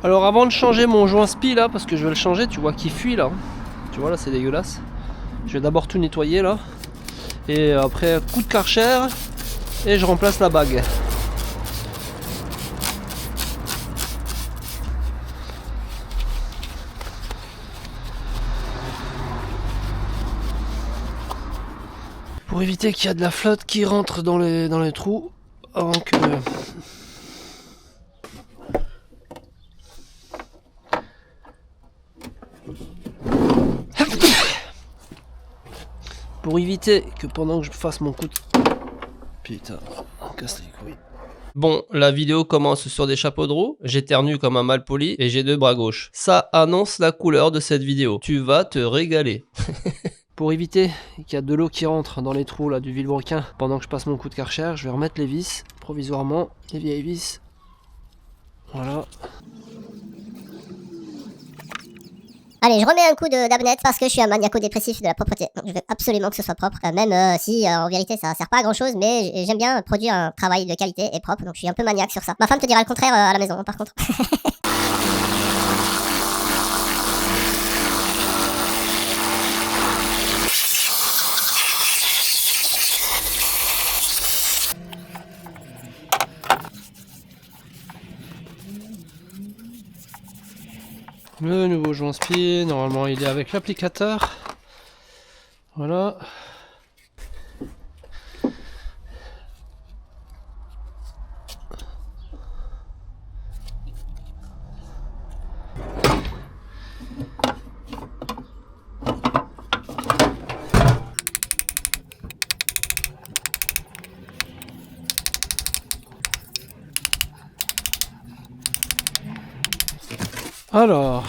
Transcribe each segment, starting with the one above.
Alors avant de changer mon joint spi là, parce que je vais le changer, tu vois qu'il fuit là. Tu vois là, c'est dégueulasse. Je vais d'abord tout nettoyer là. Et après coup de Karcher et je remplace la bague. Pour éviter qu'il y a de la flotte qui rentre dans les trous avant que... Pour éviter que pendant que je fasse mon coup de... Putain, on casse les couilles. Bon, la vidéo commence sur des chapeaux de roue, j'éternue comme un malpoli et j'ai 2 bras gauches. Ça annonce la couleur de cette vidéo. Tu vas te régaler. Pour éviter qu'il y a de l'eau qui rentre dans les trous là du vilebrequin pendant que je passe mon coup de Karcher, je vais remettre les vis provisoirement, les vieilles vis. Voilà. Allez, je remets un coup d'abnette parce que je suis un maniaco-dépressif de la propreté. Donc, je veux absolument que ce soit propre, même si en vérité ça sert pas à grand chose, mais j'aime bien produire un travail de qualité et propre, donc je suis un peu maniaque sur ça. Ma femme te dira le contraire à la maison, par contre. Le nouveau joint spi, normalement il est avec l'applicateur. Voilà. Alors,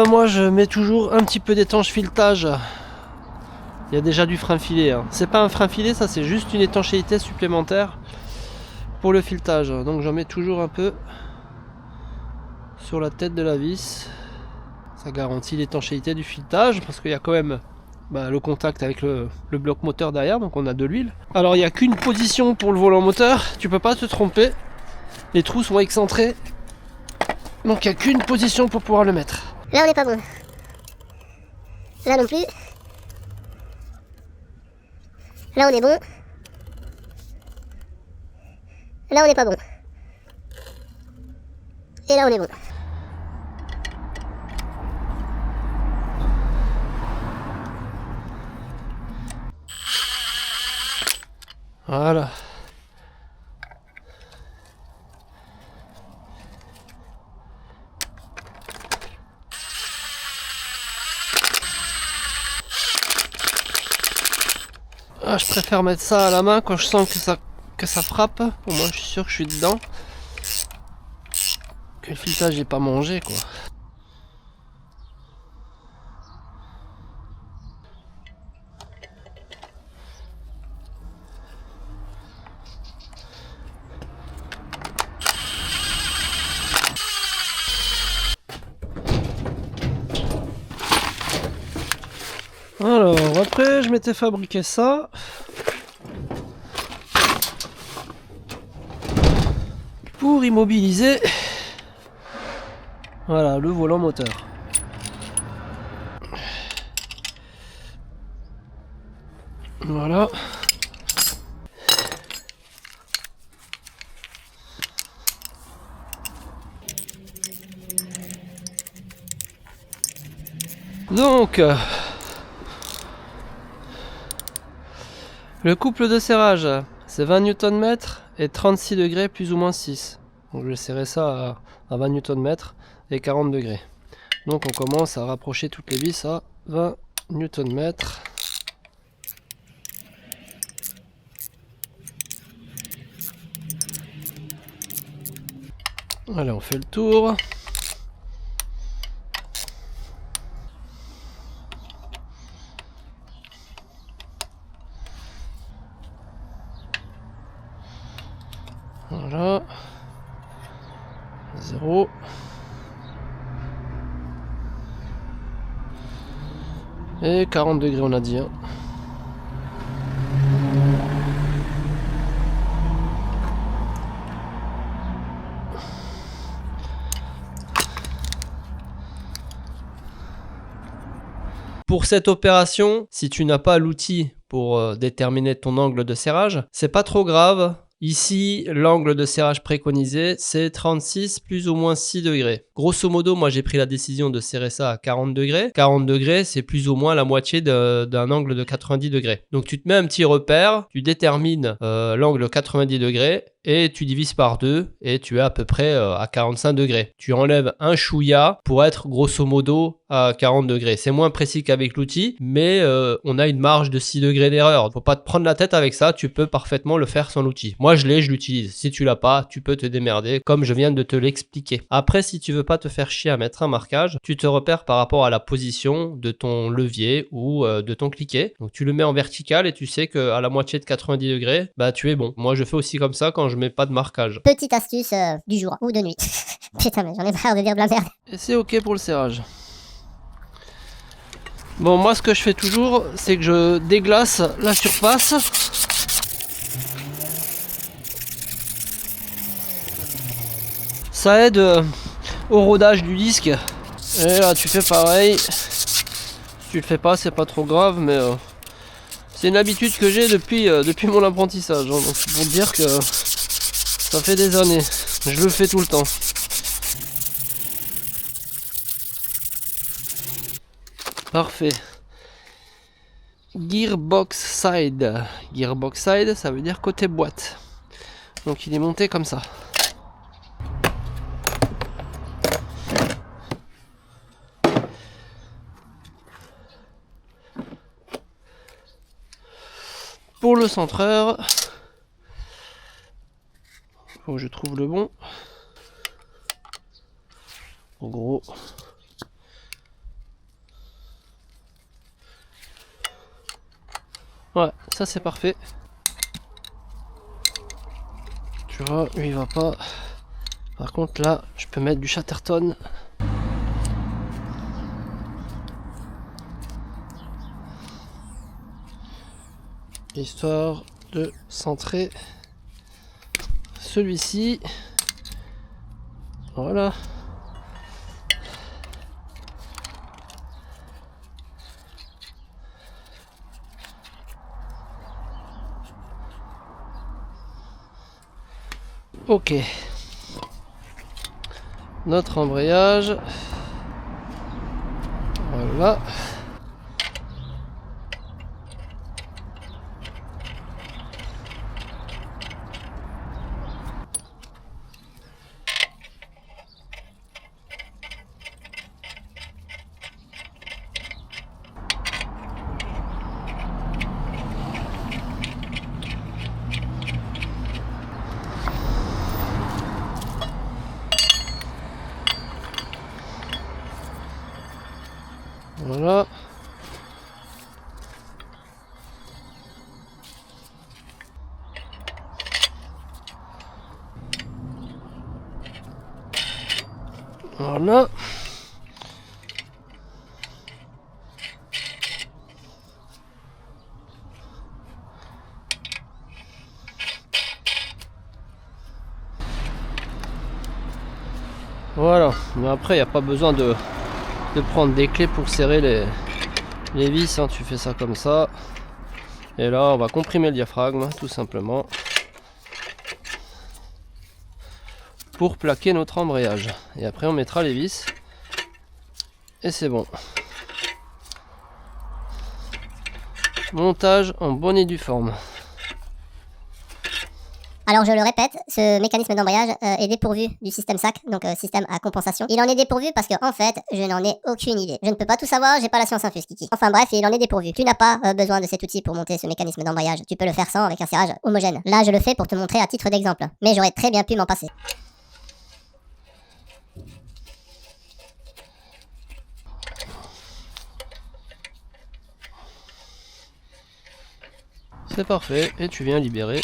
moi je mets toujours un petit peu d'étanche filetage. Il y a déjà du frein filé. Hein. C'est pas un frein filé, ça c'est juste une étanchéité supplémentaire pour le filetage. Donc j'en mets toujours un peu sur la tête de la vis. Ça garantit l'étanchéité du filetage parce qu'il y a quand même le contact avec le bloc moteur derrière, donc on a de l'huile. Alors il n'y a qu'une position pour le volant moteur, tu peux pas te tromper. Les trous sont excentrés. Donc il n'y a qu'une position pour pouvoir le mettre. Là on n'est pas bon. Là non plus. Là on est bon. Là on n'est pas bon. Et là on est bon. Voilà. Ah, je préfère mettre ça à la main quand je sens que ça frappe. Au moins je suis sûr que je suis dedans. Que le filetage n'est pas mangé quoi. Alors après je m'étais fabriqué ça. Pour immobiliser voilà le volant moteur. Voilà. Donc le couple de serrage c'est 20 Nm et 36 degrés plus ou moins 6. Donc je vais serrer ça à 20 Nm et 40 degrés. Donc on commence à rapprocher toutes les vis à 20 Nm. Allez, on fait le tour. Voilà. 0. Et 40 degrés on a dit. Hein. Pour cette opération, si tu n'as pas l'outil pour déterminer ton angle de serrage, c'est pas trop grave. Ici, l'angle de serrage préconisé, c'est 36 plus ou moins 6 degrés. Grosso modo, moi j'ai pris la décision de serrer ça à 40 degrés. 40 degrés, c'est plus ou moins la moitié d'un angle de 90 degrés. Donc tu te mets un petit repère, tu détermines l'angle 90 degrés et tu divises par 2 et tu es à peu près à 45 degrés. Tu enlèves un chouïa pour être grosso modo à 40 degrés. C'est moins précis qu'avec l'outil, mais on a une marge de 6 degrés d'erreur. Faut pas te prendre la tête avec ça, tu peux parfaitement le faire sans l'outil. Moi je l'utilise. Si tu l'as pas, tu peux te démerder comme je viens de te l'expliquer. Après, si tu veux pas te faire chier à mettre un marquage, tu te repères par rapport à la position de ton levier ou de ton cliquet. Donc tu le mets en vertical et tu sais qu'à la moitié de 90 degrés, bah tu es bon. Moi je fais aussi comme ça quand je mets pas de marquage. Petite astuce du jour ou de nuit. Putain, mais j'en ai marre de dire de la merde. Et c'est ok pour le serrage. Bon, moi ce que je fais toujours, c'est que je déglace la surface. Ça aide au rodage du disque. Et là tu fais pareil. Si tu le fais pas, c'est pas trop grave, mais c'est une habitude que j'ai depuis mon apprentissage. Hein. Donc c'est pour dire que ça fait des années. Je le fais tout le temps. Parfait. Gearbox side. Gearbox side, ça veut dire côté boîte. Donc il est monté comme ça. Pour le centreur, faut que je trouve le bon. En gros, ouais, ça c'est parfait. Tu vois, lui il va pas. Par contre là, je peux mettre du Chatterton. Histoire de centrer celui-ci. Voilà. Ok. Notre embrayage. Voilà. Voilà. Voilà. Voilà. Mais après, il n'y a pas besoin de prendre des clés pour serrer les vis. Hein. Tu fais ça comme ça. Et là, on va comprimer le diaphragme, tout simplement. Pour plaquer notre embrayage. Et après, on mettra les vis. Et c'est bon. Montage en bonne et due forme. Alors je le répète, ce mécanisme d'embrayage est dépourvu du système SAC, donc système à compensation. Il en est dépourvu parce que en fait, je n'en ai aucune idée. Je ne peux pas tout savoir, j'ai pas la science infuse, Kiki. Enfin bref, il en est dépourvu. Tu n'as pas besoin de cet outil pour monter ce mécanisme d'embrayage. Tu peux le faire sans avec un serrage homogène. Là, je le fais pour te montrer à titre d'exemple, mais j'aurais très bien pu m'en passer. C'est parfait, et tu viens libérer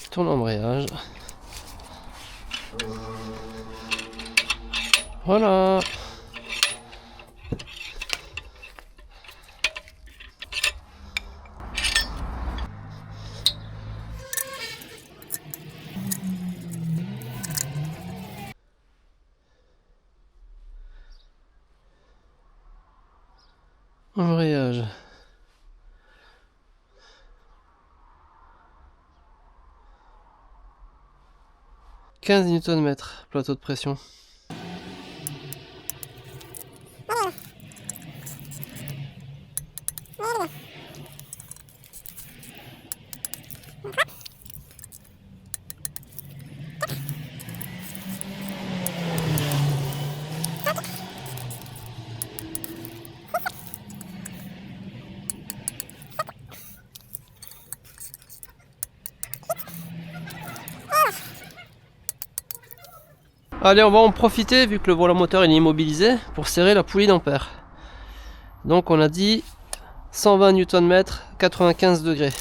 ton embrayage. Voilà. Embrayage. « 15 Nm, plateau de pression. » Allez, on va en profiter vu que le volant moteur est immobilisé pour serrer la poulie d'ampère. Donc on a dit 120 Nm, 95 degrés.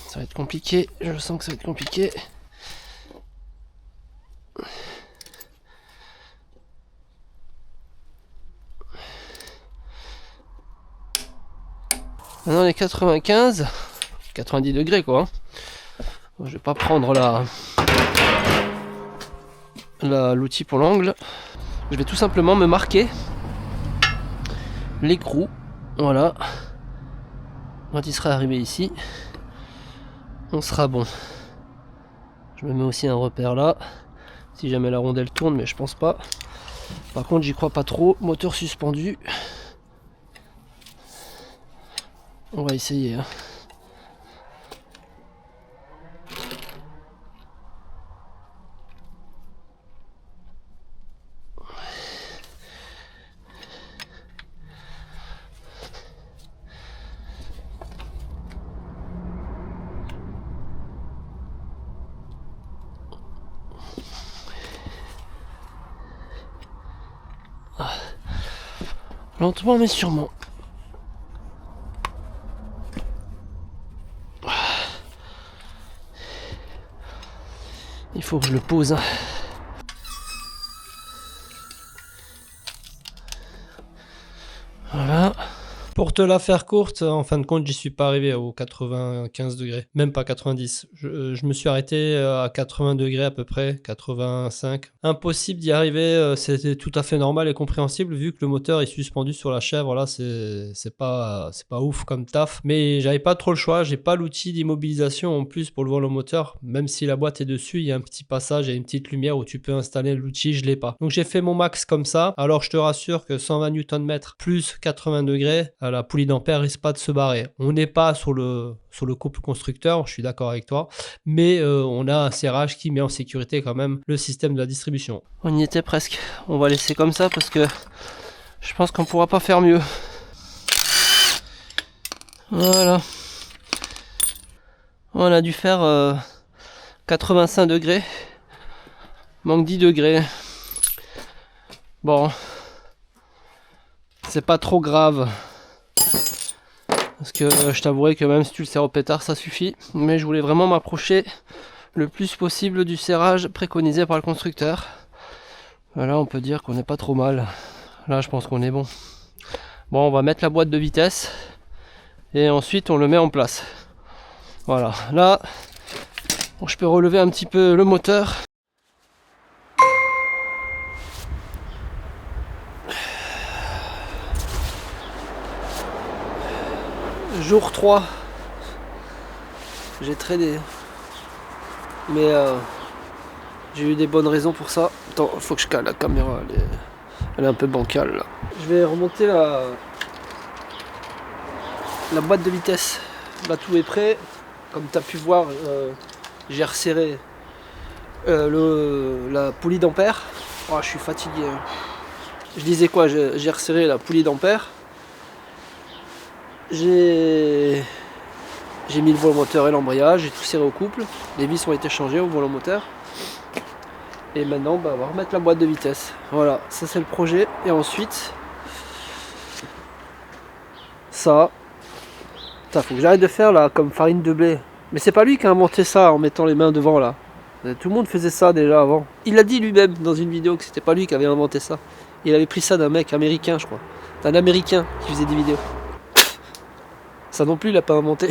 Ça va être compliqué, je sens que ça va être compliqué. Maintenant les 95, 90 degrés quoi. Je vais pas prendre l'outil pour l'angle. Je vais tout simplement me marquer l'écrou. Voilà. Quand il sera arrivé ici, on sera bon. Je me mets aussi un repère là. Si jamais la rondelle tourne, mais je pense pas. Par contre, j'y crois pas trop. Moteur suspendu. On va essayer. Hein. Lentement mais sûrement. Il faut que je le pose. Voilà. Pour te la faire courte, en fin de compte, j'y suis pas arrivé aux 95 degrés, même pas 90. Je me suis arrêté à 80 degrés à peu près, 85. Impossible d'y arriver, c'était tout à fait normal et compréhensible vu que le moteur est suspendu sur la chèvre. Là, c'est pas ouf comme taf, mais j'avais pas trop le choix. J'ai pas l'outil d'immobilisation en plus pour le volant moteur, même si la boîte est dessus, il y a un petit passage et une petite lumière où tu peux installer l'outil. Je l'ai pas, donc j'ai fait mon max comme ça. Alors je te rassure que 120 Nm plus 80 degrés, la poulie d'ampère risque pas de se barrer. On n'est pas sur le couple constructeur, je suis d'accord avec toi, mais on a un serrage qui met en sécurité quand même le système de la distribution. On y était presque. On va laisser comme ça parce que je pense qu'on pourra pas faire mieux. Voilà. On a dû faire 85 degrés. Manque 10 degrés. Bon. C'est pas trop grave. Parce que je t'avouerai que même si tu le serres au pétard, ça suffit. Mais je voulais vraiment m'approcher le plus possible du serrage préconisé par le constructeur. Voilà, on peut dire qu'on n'est pas trop mal. Là, je pense qu'on est bon. Bon, on va mettre la boîte de vitesse. Et ensuite, on le met en place. Voilà, là, bon, je peux relever un petit peu le moteur. Jour 3, j'ai tradé, mais j'ai eu des bonnes raisons pour ça. Attends, faut que je cale la caméra, elle est un peu bancale là. Je vais remonter la boîte de vitesse. Là tout est prêt, comme tu as pu voir, j'ai resserré la poulie d'ampère. Oh, je suis fatigué. Hein. Je disais quoi, j'ai resserré la poulie d'ampère. J'ai mis le volant moteur et l'embrayage, j'ai tout serré au couple, les vis ont été changées au volant moteur. Et maintenant on va remettre la boîte de vitesse. Voilà, ça c'est le projet. Et ensuite, ça, faut que j'arrête de faire là comme farine de blé. Mais c'est pas lui qui a inventé ça en mettant les mains devant là. Tout le monde faisait ça déjà avant. Il a dit lui-même dans une vidéo que c'était pas lui qui avait inventé ça. Il avait pris ça d'un mec américain, je crois. D'un américain qui faisait des vidéos. Ça non plus, il l'a pas inventé.